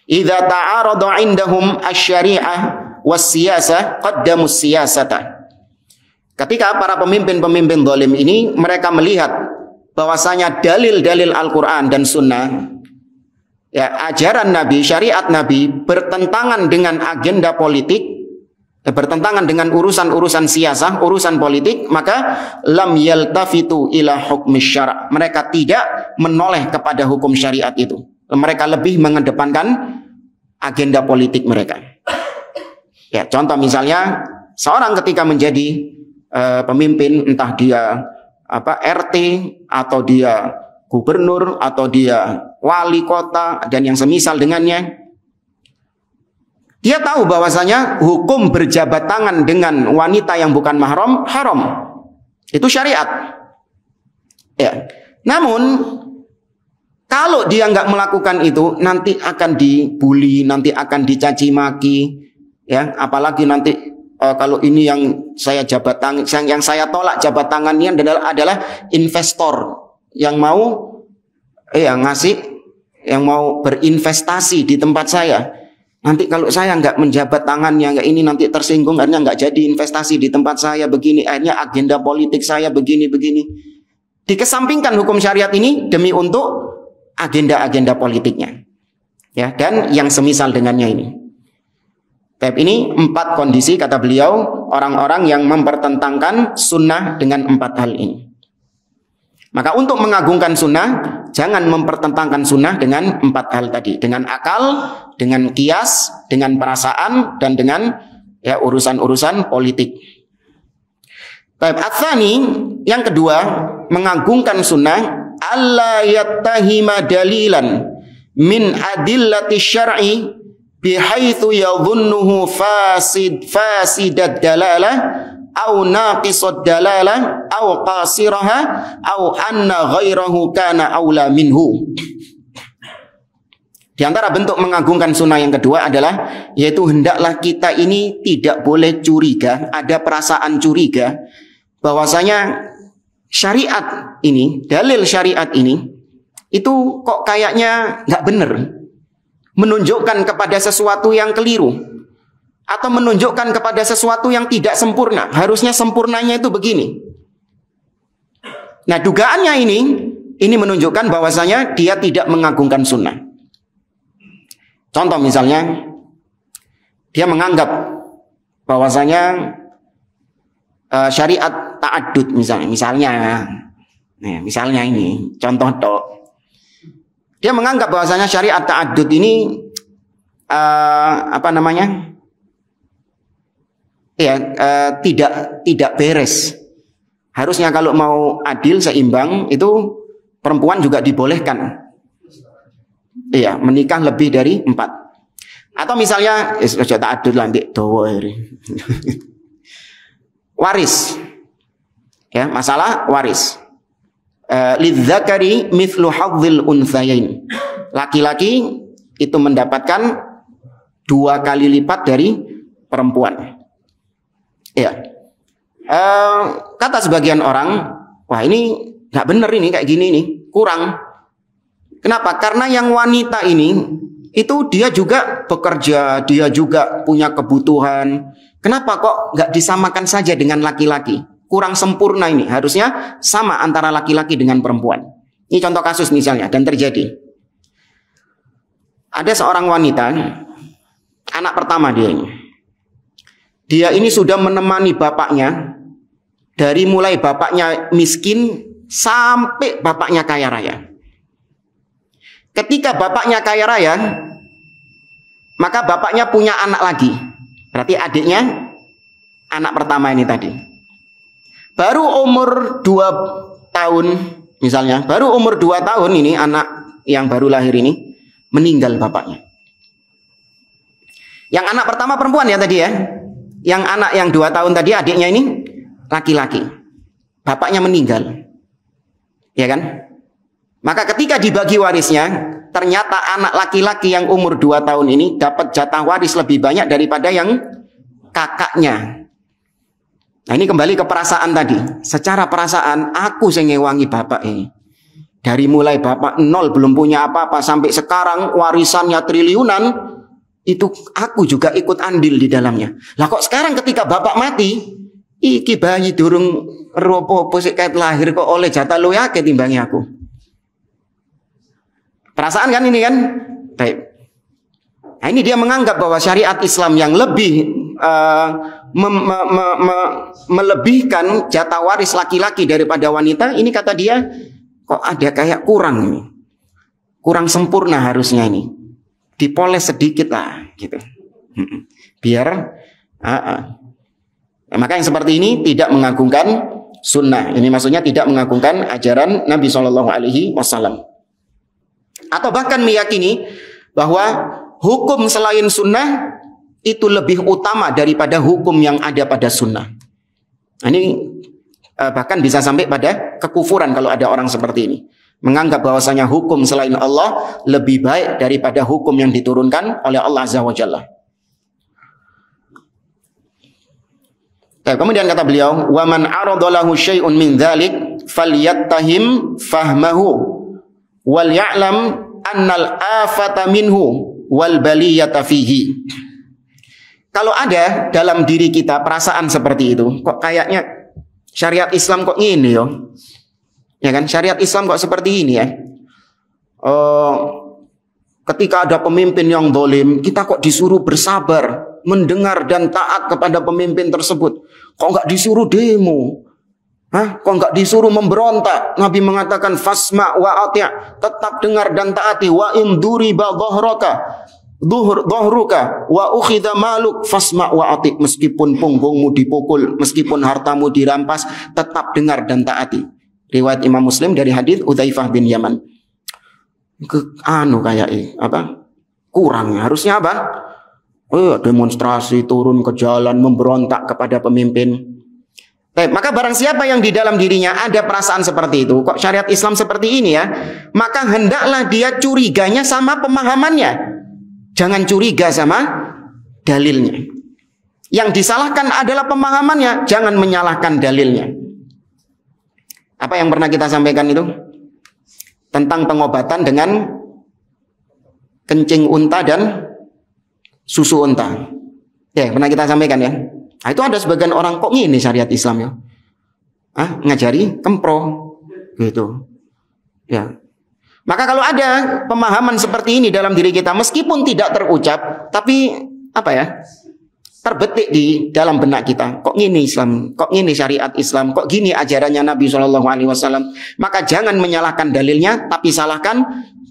Idza ta'arada 'indahum asy-syari'ah was-siyasah qaddamus siyasata. Ketika para pemimpin-pemimpin zalim ini mereka melihat bahwasanya dalil-dalil Al-Qur'an dan Sunnah, ya, ajaran Nabi, syariat Nabi bertentangan dengan agenda politik, bertentangan dengan urusan-urusan siyasah, urusan politik, maka lam yaltafitu ila hukmi syara'. Mereka tidak menoleh kepada hukum syariat itu. Mereka lebih mengedepankan agenda politik mereka. Ya, contoh misalnya seorang ketika menjadi pemimpin, entah dia RT atau dia gubernur atau dia wali kota dan yang semisal dengannya, dia tahu bahwasanya hukum berjabat tangan dengan wanita yang bukan mahram haram. Itu syariat. Ya. Namun kalau dia nggak melakukan itu, nanti akan dibully, nanti akan dicaci maki, ya. Apalagi nanti kalau ini yang saya yang saya tolak jabat tangannya adalah investor yang mau ngasih, yang mau berinvestasi di tempat saya. Nanti kalau saya nggak menjabat tangannya, nggak ini, nanti tersinggung, akhirnya nggak jadi investasi di tempat saya begini, akhirnya agenda politik saya begini-begini. Dikesampingkan hukum syariat ini demi untuk agenda-agenda politiknya, ya, dan yang semisal dengannya ini. Tapi ini 4 kondisi kata beliau orang-orang yang mempertentangkan sunnah dengan 4 hal ini. Maka untuk mengagungkan sunnah, jangan mempertentangkan sunnah dengan 4 hal tadi. Dengan akal, dengan kias, dengan perasaan, dan dengan urusan-urusan politik. At-tsani, yang kedua, mengagungkan sunnah, alla yattahima dalilan min adillati syar'i bihaitsu yadhunnuhu fasidad dalalah au naqisad dalalah au qasiraha au anna ghairahu kana aula minhu. Di antara bentuk mengagungkan sunnah yang kedua adalah yaitu hendaklah kita ini tidak boleh curiga, ada perasaan curiga bahwasanya syariat ini, dalil syariat ini itu kok kayaknya nggak benar, menunjukkan kepada sesuatu yang keliru, atau menunjukkan kepada sesuatu yang tidak sempurna. Harusnya sempurnanya itu begini. Nah, dugaannya ini menunjukkan bahwasanya dia tidak mengagungkan sunnah. Contoh misalnya, dia menganggap bahwasanya syariat ta'addud misalnya ini contoh tok. Dia menganggap bahwasanya syariat ta'addud ini tidak beres. Harusnya kalau mau adil seimbang itu perempuan juga dibolehkan. Iya, menikah lebih dari 4. Atau misalnya ta'addud lantik dawa ini. Waris. Ya, masalah waris. Lidzakari mithlu hadzil unthayain. Laki-laki itu mendapatkan 2 kali lipat dari perempuan. Ya. Kata sebagian orang, wah ini nggak bener ini kayak gini nih, kurang. Kenapa? Karena yang wanita ini itu dia juga bekerja, dia juga punya kebutuhan. Kenapa kok nggak disamakan saja dengan laki-laki? kurang sempurna ini. Harusnya sama antara laki-laki dengan perempuan. Ini contoh kasus misalnya, dan terjadi. Ada seorang wanita, anak pertama dia ini. Dia ini sudah menemani bapaknya, dari mulai bapaknya miskin, sampai bapaknya kaya raya. Ketika bapaknya kaya raya, maka bapaknya punya anak lagi. Berarti adiknya anak pertama ini tadi. Baru umur 2 tahun misalnya, baru umur 2 tahun ini anak yang baru lahir ini meninggal bapaknya. Yang anak pertama perempuan ya tadi ya. Yang anak yang 2 tahun tadi adiknya ini laki-laki. Bapaknya meninggal. Ya kan? Maka ketika dibagi warisnya, ternyata anak laki-laki yang umur 2 tahun ini dapat jatah waris lebih banyak daripada yang kakaknya. Nah ini kembali ke perasaan tadi. Secara perasaan aku yang ngewangi bapak ini. Dari mulai bapak nol belum punya apa-apa sampai sekarang warisannya triliunan, itu aku juga ikut andil di dalamnya. Lah kok sekarang ketika bapak mati, iki bayi durung ropo posik kait lahir kok oleh jatah lu ya ketimbangi aku. Perasaan kan ini kan? Baik. Nah ini dia menganggap bahwa syariat Islam yang lebih melebihkan jatah waris laki-laki daripada wanita, ini kata dia kok ada kayak kurang ini. Kurang sempurna harusnya ini. Dipoles sedikit lah gitu. Biar maka yang seperti ini tidak mengagungkan sunnah. Ini maksudnya tidak mengagungkan ajaran Nabi SAW. Atau bahkan meyakini bahwa hukum selain sunnah itu lebih utama daripada hukum yang ada pada sunnah. Ini bahkan bisa sampai pada kekufuran kalau ada orang seperti ini. Menganggap bahwasanya hukum selain Allah lebih baik daripada hukum yang diturunkan oleh Allah Azza wa Jalla. Kemudian kata beliau, "Wa man aradalahu syai'un min dzalik falyattahim fahmahu wal ya'lam annal afata minhu wal baliyata fihi." Kalau ada dalam diri kita perasaan seperti itu, kok kayaknya syariat Islam kok ini yo. Ya kan, syariat Islam kok seperti ini ya. Ketika ada pemimpin yang zalim, kita kok disuruh bersabar, mendengar dan taat kepada pemimpin tersebut. Kok nggak disuruh demo? Hah? Kok nggak disuruh memberontak? Nabi mengatakan fasma wa ati', tetap dengar dan taati. Wa in duriba dhahruka wa ukhidha maluk fasma wa ati'. Meskipun punggungmu dipukul, meskipun hartamu dirampas, tetap dengar dan taati. Riwayat Imam Muslim dari hadis Udzaifah bin Yaman. Kurang, harusnya apa? Demonstrasi, turun ke jalan, memberontak kepada pemimpin. Baik, maka barang siapa yang di dalam dirinya ada perasaan seperti itu, kok syariat Islam seperti ini ya, maka hendaklah dia curiganya sama pemahamannya. Jangan curiga sama dalilnya. Yang disalahkan adalah pemahamannya, jangan menyalahkan dalilnya. Apa yang pernah kita sampaikan itu? Tentang pengobatan dengan kencing unta dan susu unta. Ya, pernah kita sampaikan ya. Nah, itu ada sebagian orang kok gini syariat Islam ya. Ngajari kempro gitu. Ya. Maka kalau ada pemahaman seperti ini dalam diri kita meskipun tidak terucap, tapi apa ya? Terbetik di dalam benak kita. Kok gini Islam? Kok gini syariat Islam? Kok gini ajarannya Nabi SAW? Maka jangan menyalahkan dalilnya, tapi salahkan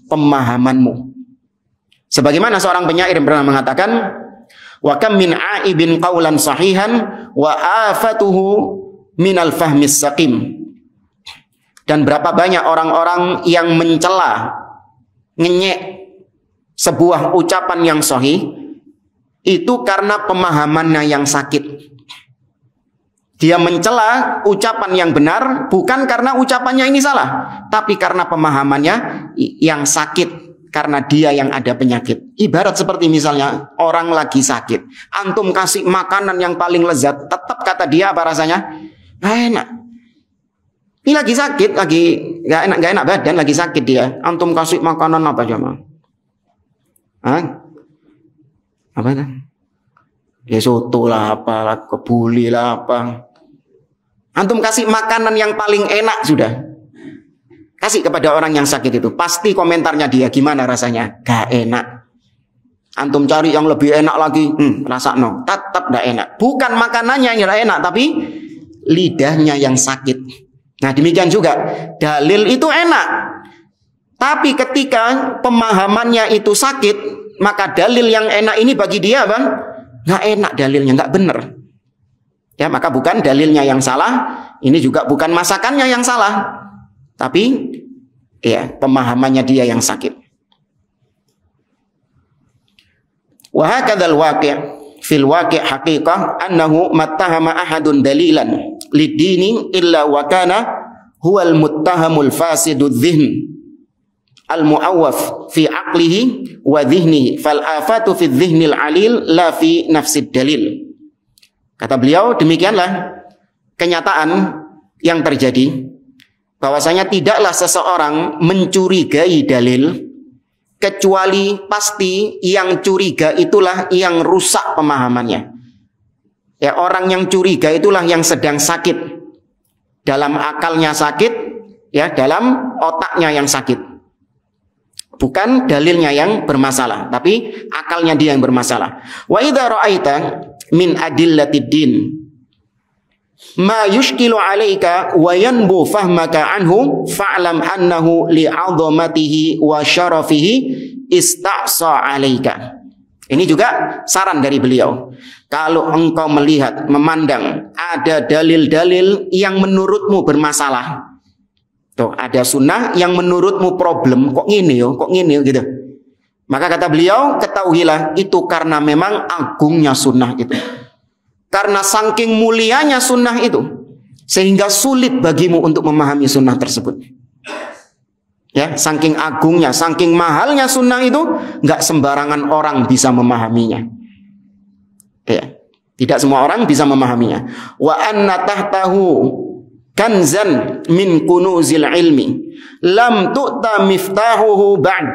pemahamanmu. Sebagaimana seorang penyair pernah mengatakan, wa kam min aibin qaulan sahihan wa afatuhu minal fahmis saqim. Dan berapa banyak orang-orang yang mencela, ngenyek sebuah ucapan yang sahih, itu karena pemahamannya yang sakit. Dia mencela ucapan yang benar bukan karena ucapannya ini salah, tapi karena pemahamannya yang sakit, karena dia yang ada penyakit. Ibarat seperti misalnya orang lagi sakit, antum kasih makanan yang paling lezat, tetap kata dia apa rasanya? Nggak enak. Ini lagi sakit, lagi nggak enak badan, lagi sakit dia. Antum kasih makanan apa coba? Apa itu? Ya soto lah, apa, kebuli lah, apa. Antum kasih makanan yang paling enak sudah. Kasih kepada orang yang sakit itu. Pasti komentarnya dia, gimana rasanya? Gak enak. Antum cari yang lebih enak lagi, rasa no, tetap gak enak. Bukan makanannya yang gak enak, tapi lidahnya yang sakit. Nah demikian juga, dalil itu enak. Tapi ketika pemahamannya itu sakit, maka dalil yang enak ini bagi dia apa? Gak enak dalilnya, gak benar. Ya, maka bukan dalilnya yang salah, ini juga bukan masakannya yang salah, tapi ya pemahamannya dia yang sakit. Wa hakadzal waqi' fil waqi' haqiqah annahu mattahama ahadun dalilan lid-dini illa wa kana huwal muttahamul fasidudz dzihn al mu'awwaf fi aqlihi wa dhihnihi fal afatu fi dhihnil alil la fi nafsid dalil. Kata beliau, demikianlah kenyataan yang terjadi, bahwasanya tidaklah seseorang mencurigai dalil kecuali pasti yang curiga itulah yang rusak pemahamannya. Ya, orang yang curiga itulah yang sedang sakit. Dalam akalnya sakit, ya, dalam otaknya yang sakit. Bukan dalilnya yang bermasalah, tapi akalnya dia yang bermasalah. Wa idza ra'aita min adillatid din ma yushkilu 'alaika wa yanbu fahmaka anhu fa'lam annahu li'azamatihi wa syarafihi ista'sa 'alaika. Ini juga saran dari beliau. Kalau engkau melihat, memandang ada dalil-dalil yang menurutmu bermasalah, tuh ada sunnah yang menurutmu problem, kok gini yo gitu. Maka kata beliau, ketahuilah itu karena memang agungnya sunnah itu. Karena saking mulianya sunnah itu, sehingga sulit bagimu untuk memahami sunnah tersebut. Ya, saking agungnya, saking mahalnya sunnah itu, nggak sembarangan orang bisa memahaminya. Ya, tidak semua orang bisa memahaminya. Wa anna tahtahu kanzan min kunuzil ilmi lam tu'ta miftahuhu ba'd.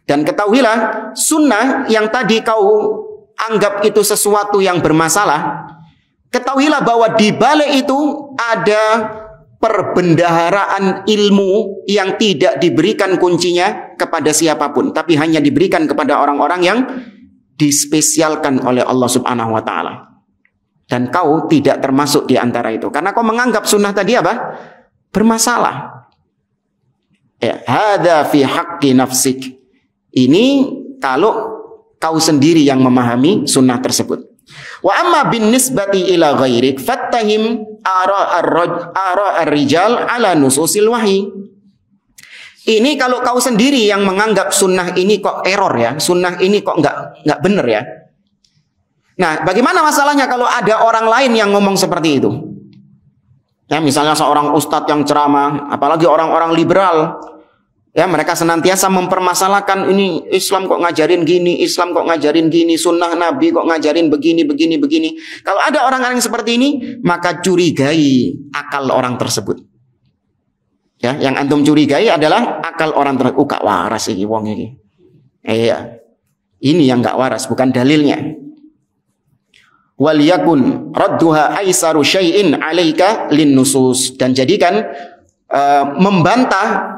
Dan ketahuilah, sunnah yang tadi kau anggap itu sesuatu yang bermasalah, ketahuilah bahwa di balik itu ada perbendaharaan ilmu yang tidak diberikan kuncinya kepada siapapun, tapi hanya diberikan kepada orang-orang yang dispesialkan oleh Allah Subhanahu wa taala. Dan kau tidak termasuk di antara itu, karena kau menganggap sunnah tadi apa? Bermasalah. Ya, hadza fi haqqi nafsik. Ini kalau kau sendiri yang memahami sunnah tersebut. Wa amma bin nisbati ila ghairik fattahim ara ar-rijal ala nususil wahyi. Ini kalau kau sendiri yang menganggap sunnah ini kok error ya, sunnah ini kok nggak benar ya. Nah, bagaimana masalahnya kalau ada orang lain yang ngomong seperti itu? Ya, misalnya seorang ustadz yang ceramah, apalagi orang-orang liberal. Ya, mereka senantiasa mempermasalahkan ini Islam kok ngajarin gini, Islam kok ngajarin gini, sunnah Nabi kok ngajarin begini. Kalau ada orang-orang yang seperti ini, maka curigai akal orang tersebut. Ya, yang antum curigai adalah akal orang tersebut. Gak waras ini wong ini. Iya. Ini yang gak waras, bukan dalilnya. Wal yakun radduha aisaru syai'in 'alaika lin nusus. Dan jadikan membantah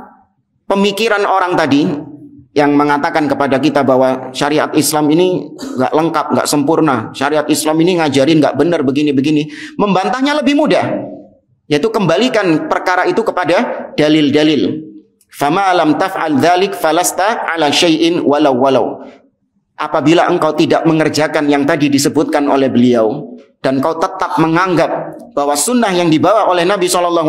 pemikiran orang tadi yang mengatakan kepada kita bahwa syariat Islam ini nggak lengkap, nggak sempurna, syariat Islam ini ngajarin nggak benar begini. Membantahnya lebih mudah, yaitu kembalikan perkara itu kepada dalil-dalil. Fama lam taf'al dzalik falasta ala syai'in walau. Apabila engkau tidak mengerjakan yang tadi disebutkan oleh beliau, dan kau tetap menganggap bahwa sunnah yang dibawa oleh Nabi SAW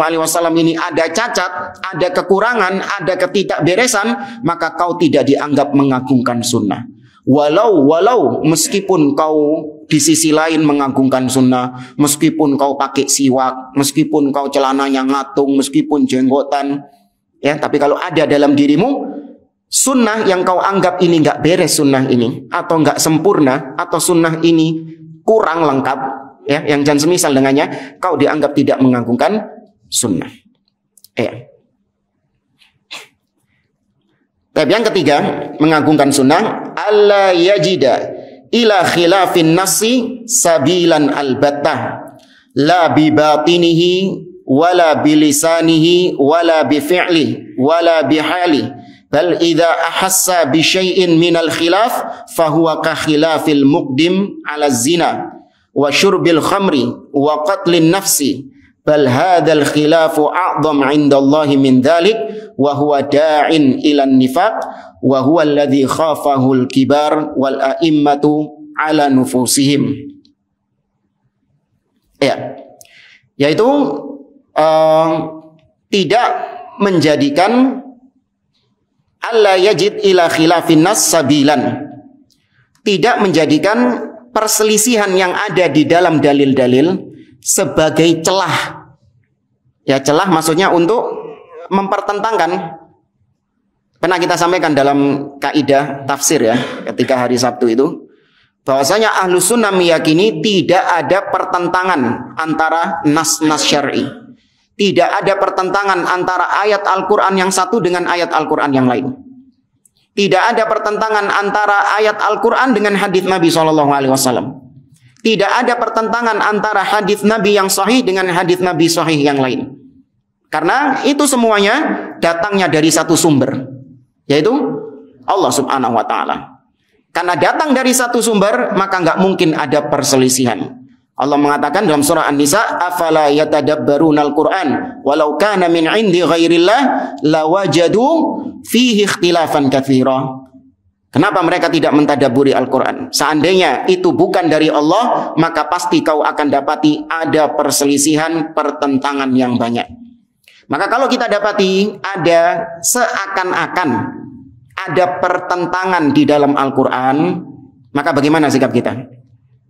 ini ada cacat, ada kekurangan, ada ketidakberesan, maka kau tidak dianggap mengagungkan sunnah. Walau meskipun kau di sisi lain mengagungkan sunnah, meskipun kau pakai siwak, meskipun kau celananya ngatung, meskipun jenggotan, ya, tapi kalau ada dalam dirimu sunnah yang kau anggap ini nggak beres, sunnah ini atau nggak sempurna, atau sunnah ini kurang lengkap, ya, yang jangan semisal dengannya, kau dianggap tidak mengagungkan sunnah. Ya. Tapi yang ketiga, mengagungkan sunnah, alla yajida ila khilafin nasi sabilan albattah la bi batinihi wala bi lisanihi wala bi fi'lihi wala bi halihi bal idza ahassa bi syai'in minal khilaf fahuwa ka khilafil muqdim ala zina wa syurbil khamri wa qatlin nafsi bal hadzal khilafu a'dham 'indallahi min dzalik wa huwa da'in ila nifaq wa huwa alladhi khafahu al-kibar wal a'immatu ala nufusihim. Ya, yaitu tidak menjadikan alla yajid ila khilafin nas sabilan, tidak menjadikan perselisihan yang ada di dalam dalil-dalil sebagai celah. Ya, celah maksudnya untuk mempertentangkan. Pernah kita sampaikan dalam kaidah tafsir ya, ketika hari Sabtu itu, bahwasanya Ahlus Sunnah meyakini tidak ada pertentangan antara nas-nas syar'i. Tidak ada pertentangan antara ayat Al-Quran yang satu dengan ayat Al-Quran yang lain. Tidak ada pertentangan antara ayat Al-Quran dengan hadis Nabi SAW. Tidak ada pertentangan antara hadis Nabi yang sahih dengan hadis Nabi sahih yang lain. Karena itu semuanya datangnya dari satu sumber, yaitu Allah Subhanahu wa Ta'ala. Karena datang dari satu sumber, maka nggak mungkin ada perselisihan. Allah mengatakan dalam surah An-Nisa, afala yatadabbarunal Qur'an walau kana min 'indi ghairillah lawajadu fihi ikhtilafan katsira. Kenapa mereka tidak mentadabburi Al-Qur'an? Seandainya itu bukan dari Allah, maka pasti kau akan dapati ada perselisihan, pertentangan yang banyak. Maka kalau kita dapati ada seakan-akan ada pertentangan di dalam Al-Quran, maka bagaimana sikap kita?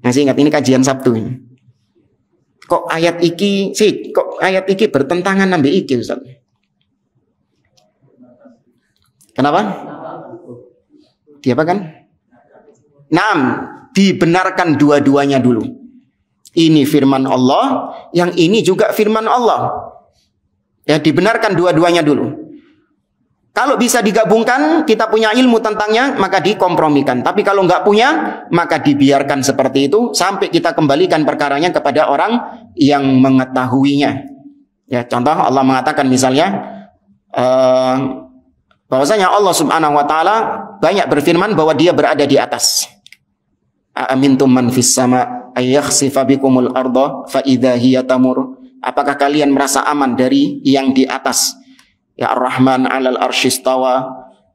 Masih ingat ini kajian Sabtu ini. Kok ayat iki bertentangan nambe iki, Ustaz? Kenapa? Diapakan? Naam, dibenarkan dua-duanya dulu. Ini firman Allah, yang ini juga firman Allah. Ya, dibenarkan dua-duanya dulu. Kalau bisa digabungkan, kita punya ilmu tentangnya, maka dikompromikan. Tapi kalau nggak punya, maka dibiarkan seperti itu sampai kita kembalikan perkaranya kepada orang yang mengetahuinya. Ya, contoh Allah mengatakan misalnya bahwasanya Allah Subhanahu wa Ta'ala banyak berfirman bahwa Dia berada di atas. Aamintum man fis sama ayakhsifa bikumul arda fa idza hiya tamur. Apakah kalian merasa aman dari yang di atas? Ya Ar-Rahman 'alal arsyistawa.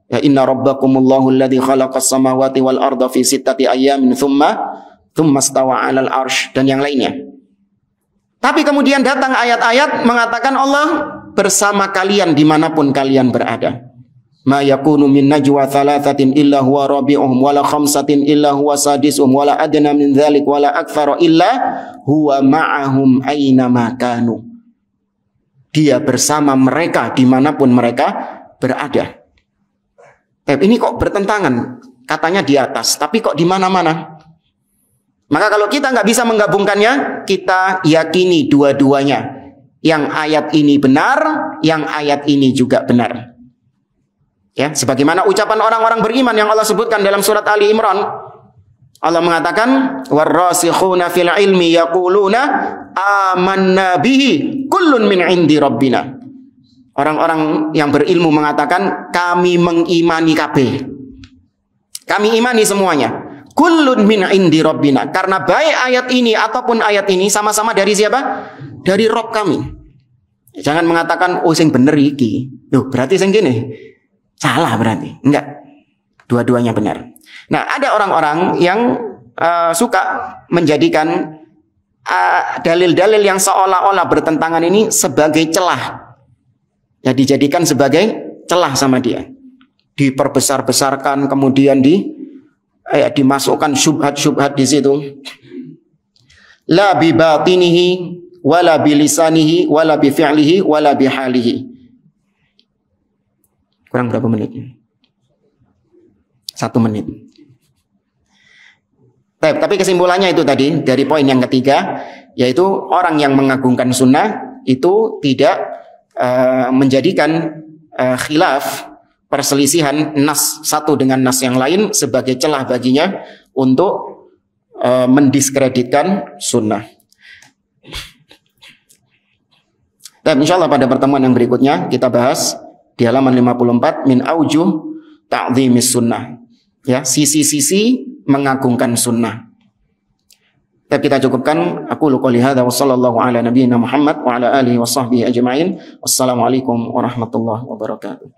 Ya inna rabbakumullahu alladzi khalaqas samawati wal arda fi sittati ayyamin thumma istawa 'alal arsy, dan yang lainnya. Tapi kemudian datang ayat-ayat mengatakan Allah bersama kalian dimanapun kalian berada. Ma yakunu min najwa thalathatin illa huwa rabi'uhum wala khamsatin illa huwa sadisuhum wala adna min dzalik wala aktsara illa huwa ma'ahum aina ma kanu. Dia bersama mereka dimanapun mereka berada. Ini kok bertentangan? Katanya di atas, tapi kok di mana-mana? Maka kalau kita nggak bisa menggabungkannya, kita yakini dua-duanya. Yang ayat ini benar, yang ayat ini juga benar. Ya, sebagaimana ucapan orang-orang beriman yang Allah sebutkan dalam surat Ali Imran. Allah mengatakan, warrasikhuna fil ilmi yaquluna amanna bihi kullun min indi rabbina. Orang-orang yang berilmu mengatakan kami mengimani kabeh. Kami imani semuanya. Kullun min indi rabbina. Karena baik ayat ini ataupun ayat ini sama-sama dari siapa? Dari Rabb kami. Jangan mengatakan oh sing bener iki. Loh, berarti sing gini. Salah berarti. Enggak. Dua-duanya benar. Nah, ada orang-orang yang suka menjadikan dalil-dalil yang seolah-olah bertentangan ini sebagai celah. Ya, dijadikan sebagai celah sama dia. Diperbesar-besarkan, kemudian dimasukkan syubhat-syubhat di situ. La bi batinihi wala bi lisanihi wala bi fi'lihi wala bi halihi. Kurang berapa menit? 1 menit. Tapi kesimpulannya itu tadi dari poin yang ketiga, yaitu orang yang mengagungkan sunnah itu tidak menjadikan khilaf, perselisihan nas satu dengan nas yang lain sebagai celah baginya untuk mendiskreditkan sunnah. Nah, insyaallah pada pertemuan yang berikutnya kita bahas di halaman 54 min aujuh ta'dhimis sunnah. Ya, sisi-sisi mengagungkan sunnah. Tapi kita cukupkan. Aku qouli hadza wa sallallahu ala nabiyyina Muhammad wa ala alihi wa sahbihi ajma'in. Wassalamualaikum warahmatullahi wabarakatuh.